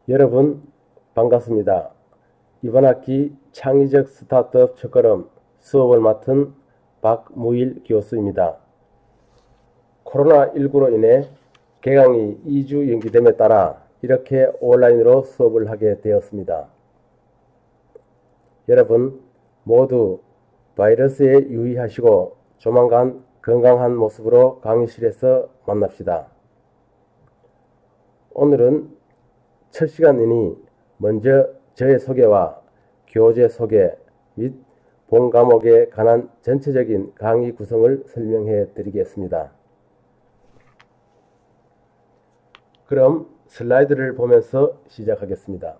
여러분 반갑습니다. 이번 학기 창의적 스타트업 첫걸음 수업을 맡은 박무일 교수입니다. 코로나19로 인해 개강이 2주 연기됨에 따라 이렇게 온라인으로 수업을 하게 되었습니다. 여러분 모두 바이러스에 유의하시고 조만간 건강한 모습으로 강의실에서 만납시다. 오늘은 첫 시간이니 먼저 저의 소개와 교재 소개 및 본 과목에 관한 전체적인 강의 구성을 설명해 드리겠습니다. 그럼 슬라이드를 보면서 시작하겠습니다.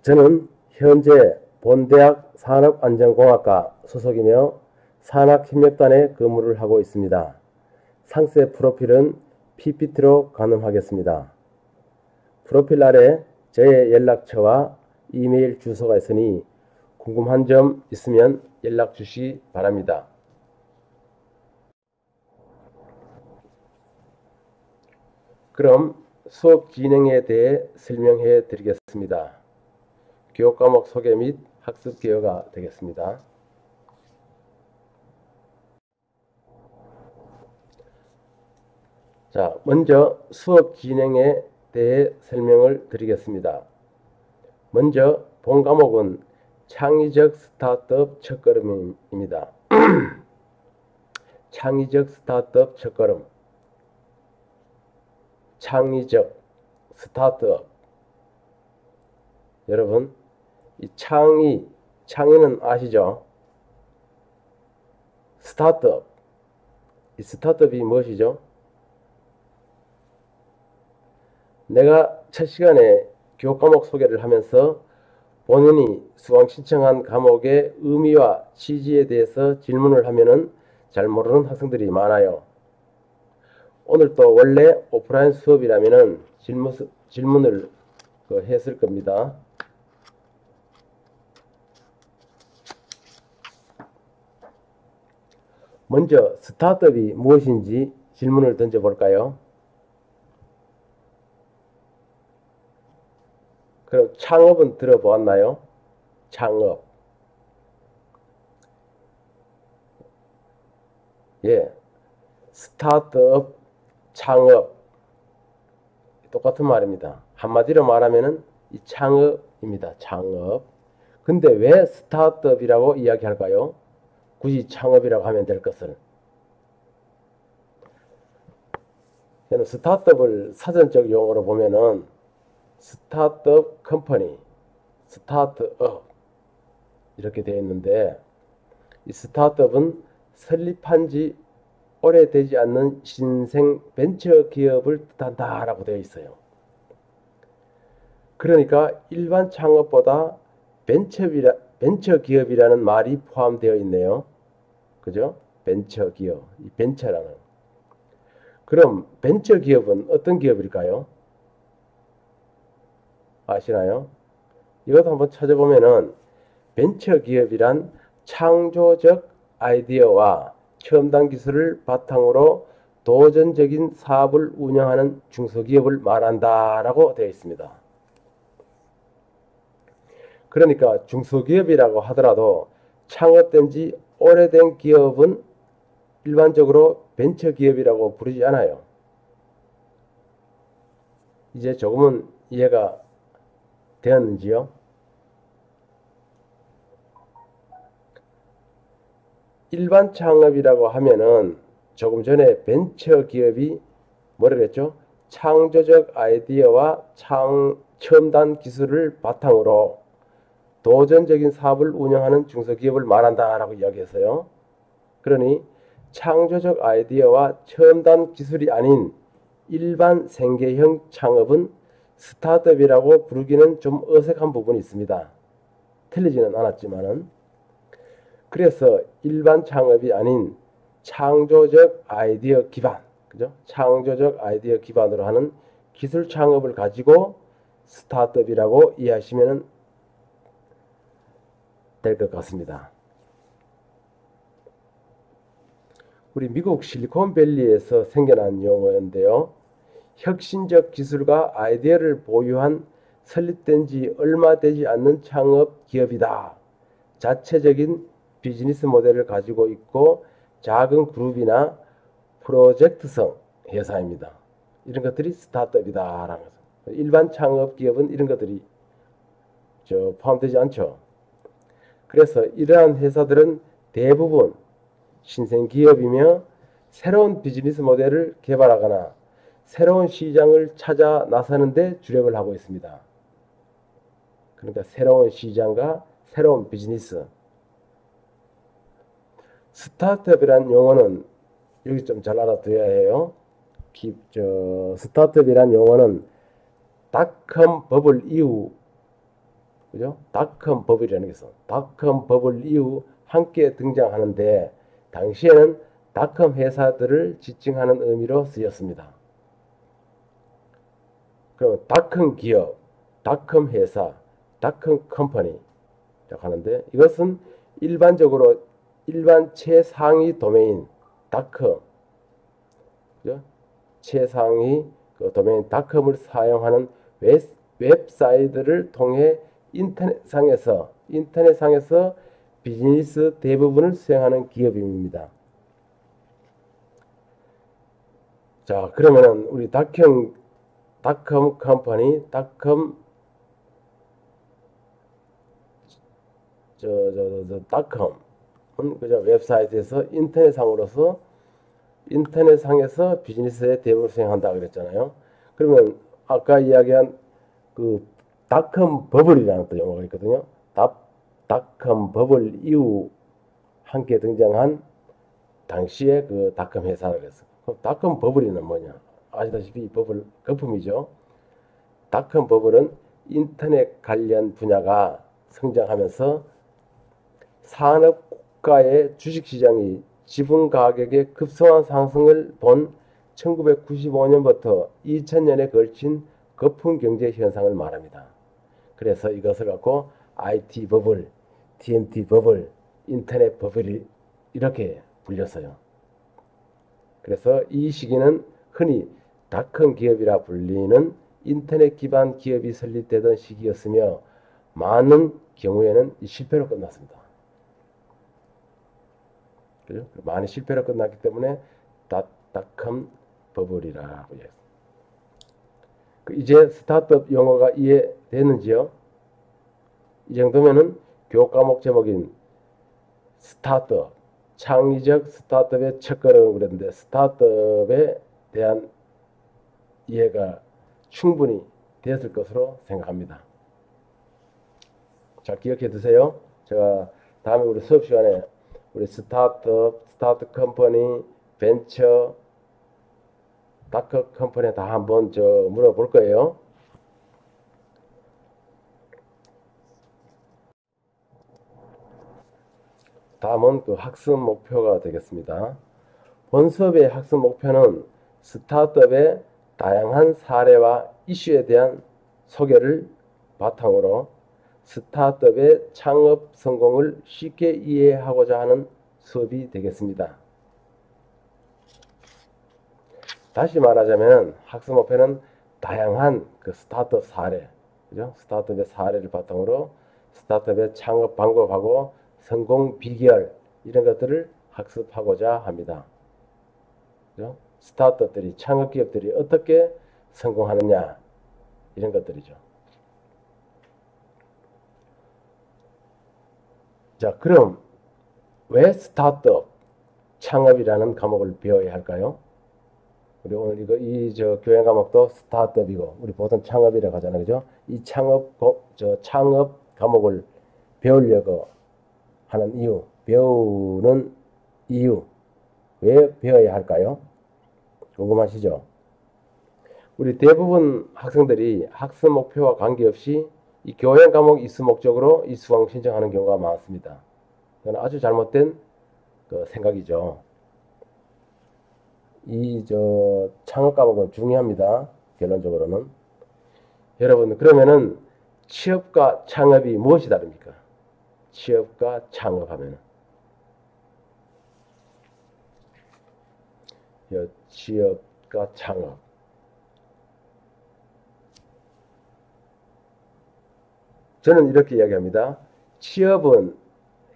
저는 현재 본대학 산업안전공학과 소속이며 산학협력단에 근무를 하고 있습니다. 상세 프로필은 PPT로 가늠하겠습니다. 프로필 아래 저의 연락처와 이메일 주소가 있으니 궁금한 점 있으면 연락 주시기 바랍니다. 그럼 수업 진행에 대해 설명해 드리겠습니다. 교과목 소개 및 학습 개요가 되겠습니다. 자, 먼저 수업 진행에 대해 설명을 드리겠습니다. 먼저 본 과목은 창의적 스타트업 첫걸음입니다. 창의적 스타트업 첫걸음. 창의적 스타트업. 여러분, 이 창의는 아시죠? 스타트업. 이 스타트업이 무엇이죠? 내가 첫 시간에 교과목 소개를 하면서 본인이 수강 신청한 과목의 의미와 취지에 대해서 질문을 하면은 잘 모르는 학생들이 많아요. 오늘 또 원래 오프라인 수업이라면은 질문을 했을 겁니다. 먼저 스타트업이 무엇인지 질문을 던져볼까요? 그럼 창업은 들어보았나요? 창업. 예. 스타트업, 창업. 똑같은 말입니다. 한마디로 말하면은 이 창업입니다. 창업. 근데 왜 스타트업이라고 이야기할까요? 굳이 창업이라고 하면 될 것을. 저는 스타트업을 사전적 용어로 보면은 스타트업 컴퍼니, 스타트업 이렇게 되어 있는데 이 스타트업은 설립한 지 오래되지 않는 신생 벤처 기업을 뜻한다라고 되어 있어요. 그러니까 일반 창업보다 벤처 기업이라는 말이 포함되어 있네요. 그죠? 벤처 기업, 이 벤처라는. 그럼 벤처 기업은 어떤 기업일까요? 아시나요? 이것도 한번 찾아보면은 벤처 기업이란 창조적 아이디어와 첨단 기술을 바탕으로 도전적인 사업을 운영하는 중소기업을 말한다라고 되어 있습니다. 그러니까 중소기업이라고 하더라도 창업된 지 오래된 기업은 일반적으로 벤처 기업이라고 부르지 않아요. 이제 조금은 이해가 되었는지요? 일반 창업이라고 하면은 조금 전에 벤처 기업이 뭐라 그랬죠? 창조적 아이디어와 첨단 기술을 바탕으로 도전적인 사업을 운영하는 중소기업을 말한다라고 이야기했어요. 그러니 창조적 아이디어와 첨단 기술이 아닌 일반 생계형 창업은 스타트업이라고 부르기는 좀 어색한 부분이 있습니다. 틀리지는 않았지만은. 그래서 일반 창업이 아닌 창조적 아이디어 기반, 그죠? 창조적 아이디어 기반으로 하는 기술 창업을 가지고 스타트업이라고 이해하시면 될 것 같습니다. 우리 미국 실리콘밸리에서 생겨난 용어인데요. 혁신적 기술과 아이디어를 보유한 설립된 지 얼마 되지 않는 창업 기업이다. 자체적인 비즈니스 모델을 가지고 있고 작은 그룹이나 프로젝트성 회사입니다. 이런 것들이 스타트업이다. 라는 거죠. 일반 창업 기업은 이런 것들이 포함되지 않죠. 그래서 이러한 회사들은 대부분 신생 기업이며 새로운 비즈니스 모델을 개발하거나 새로운 시장을 찾아 나서는 데 주력을 하고 있습니다. 그러니까 새로운 시장과 새로운 비즈니스. 스타트업이란 용어는 여기 좀 잘 알아둬야 해요. 스타트업이란 용어는 닷컴 버블 이후, 그죠? 닷컴 버블이라는 게 있어. 닷컴 버블 이후 함께 등장하는데 당시에는 닷컴 회사들을 지칭하는 의미로 쓰였습니다. 그러면 닷컴 기업, 닷컴 회사, 닷컴 컴퍼니 하는데 이것은 일반적으로 일반 최상위 도메인 닷컴, 그죠? 최상위 그 도메인 닷컴을 사용하는 웹사이트를 통해 인터넷상에서 비즈니스 대부분을 수행하는 기업입니다. 자, 그러면은 우리 닷컴 컴퍼니, 닷컴 닷컴은 그저 웹사이트에서 인터넷상에서 비즈니스의 대부분을 수행한다 그랬잖아요. 그러면 아까 이야기한 그 닷컴 버블이라는 또 용어가 있거든요. 닷컴 버블 이후 함께 등장한 당시의 그 닷컴 회사를 했어. 그럼 닷컴 버블이는 뭐냐? 아시다시피 버블 거품이죠. 닷컴 버블은 인터넷 관련 분야가 성장하면서 산업국가의 주식시장이 지분 가격의 급성한 상승을 본 1995년부터 2000년에 걸친 거품 경제 현상을 말합니다. 그래서 이것을 갖고 IT 버블, TMT 버블, 인터넷 버블이 이렇게 불렸어요. 그래서 이 시기는 흔히 닷컴 기업이라 불리는 인터넷 기반 기업이 설립되던 시기였으며 많은 경우에는 실패로 끝났습니다. 그죠? 많이 실패로 끝났기 때문에 닷컴 버블이라고 했습니다. 이제 스타트업 용어가 이해되는지요? 이 정도면은 교과 과목 제목인 스타트업, 창의적 스타트업의 첫걸음을 그랬는데 스타트업에 대한 이해가 충분히 되었을 것으로 생각합니다. 자, 기억해 두세요. 제가 다음에 우리 수업 시간에 우리 스타트업, 스타트 컴퍼니, 벤처, 닷컴 컴퍼니 다 한번 물어볼 거예요. 다음은 그 학습 목표가 되겠습니다. 본 수업의 학습 목표는 스타트업의 다양한 사례와 이슈에 대한 소개를 바탕으로 스타트업의 창업 성공을 쉽게 이해하고자 하는 수업이 되겠습니다. 다시 말하자면 학습 목표는 다양한 그 스타트업 사례, 그죠? 스타트업의 사례를 바탕으로 스타트업의 창업 방법하고 성공 비결 이런 것들을 학습하고자 합니다. 그죠? 스타트업들이 창업 기업들이 어떻게 성공하느냐 이런 것들이죠. 자, 그럼 왜 스타트업 창업이라는 과목을 배워야 할까요? 우리 오늘 교양 과목도 스타트업이고 우리 보통 창업이라고 하잖아요, 그죠? 이 창업 과목을 배우려고 하는 이유, 배우는 이유, 왜 배워야 할까요? 궁금하시죠? 우리 대부분 학생들이 학습 목표와 관계없이 이 교양 과목 이수 목적으로 이 수강 신청하는 경우가 많습니다. 이건 아주 잘못된 그 생각이죠. 창업 과목은 중요합니다. 결론적으로는. 여러분, 그러면은 취업과 창업이 무엇이 다릅니까? 취업과 창업하면 취업과 창업. 저는 이렇게 이야기합니다. 취업은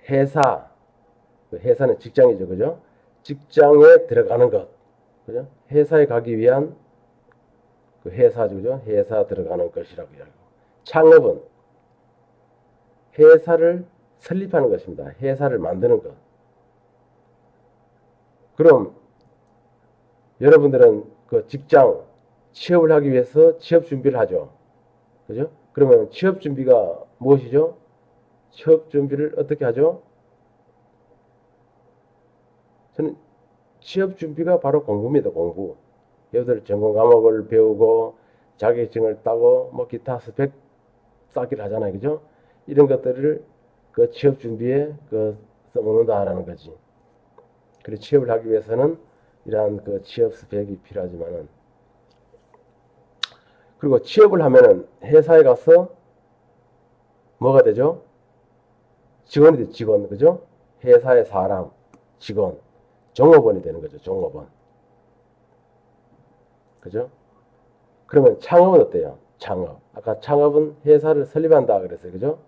회사는 직장이죠, 그죠? 직장에 들어가는 것, 그죠? 회사에 가기 위한 그 회사죠, 그죠? 회사 들어가는 것이라고 이야기하고, 창업은 회사를 설립하는 것입니다. 회사를 만드는 것. 그럼 여러분들은 그 직장 취업을 하기 위해서 취업 준비를 하죠, 그죠? 그러면 취업 준비가 무엇이죠? 취업 준비를 어떻게 하죠? 저는 취업 준비가 바로 공부입니다. 공부. 여러분들 전공 과목을 배우고 자격증을 따고 뭐 기타 스펙 쌓기를 하잖아요. 그죠? 이런 것들을 그 취업 준비에 써먹는다라는 거지. 그래서 취업을 하기 위해서는 이러한 그 취업 스펙이 필요하지만은, 그리고 취업을 하면은 회사에 가서 뭐가 되죠? 직원이 되죠. 직원. 그죠? 회사의 사람, 직원. 종업원이 되는 거죠. 종업원. 그죠? 그러면 창업은 어때요? 창업. 아까 창업은 회사를 설립한다 그랬어요. 그죠?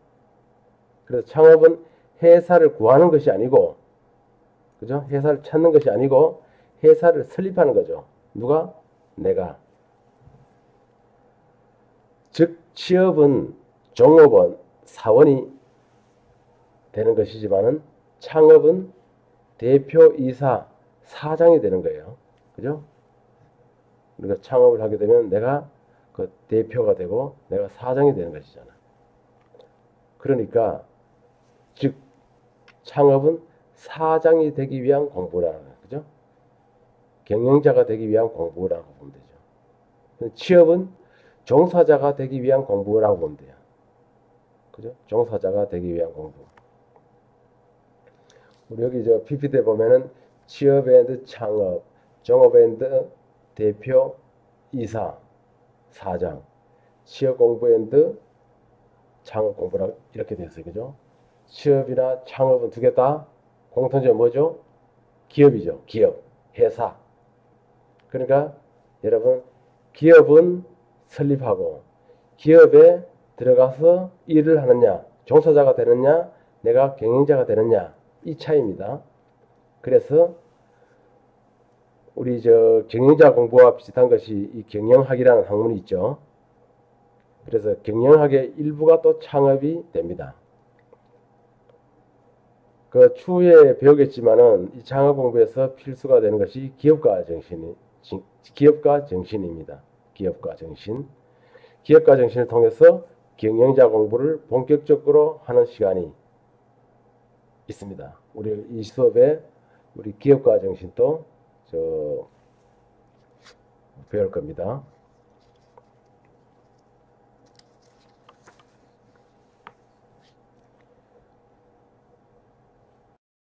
그래서 창업은 회사를 구하는 것이 아니고, 그죠? 회사를 찾는 것이 아니고 회사를 설립하는 거죠. 누가? 내가. 즉 취업은 종업원, 사원이 되는 것이지만은 창업은 대표이사, 사장이 되는 거예요. 그죠? 우리가 창업을 하게 되면 내가 그 대표가 되고 내가 사장이 되는 것이잖아. 그러니까 즉 창업은 사장이 되기 위한 공부라는 거예요. 그죠? 경영자가 되기 위한 공부라고 보면 되죠. 취업은 종사자가 되기 위한 공부라고 보면 돼요. 그죠? 종사자가 되기 위한 공부. 우리 여기 저 PPT에 보면은 취업 앤드 창업, 종업 앤드 대표, 이사, 사장, 취업 공부 앤드 창업 공부라 이렇게 되어 있어요. 그죠? 취업이나 창업은 두 개 다 공통점이 뭐죠? 기업이죠. 기업, 회사. 그러니까 여러분 기업은 설립하고 기업에 들어가서 일을 하느냐, 종사자가 되느냐, 내가 경영자가 되느냐, 이 차이입니다. 그래서 우리 저 경영자 공부와 비슷한 것이 이 경영학이라는 학문이 있죠. 그래서 경영학의 일부가 또 창업이 됩니다. 그 추후에 배우겠지만은 이 창업 공부에서 필수가 되는 것이 기업가 정신입니다. 기업가 정신. 기업가 정신을 통해서 경영자 공부를 본격적으로 하는 시간이 있습니다. 우리 이 수업에 우리 기업가 정신도 배울 겁니다.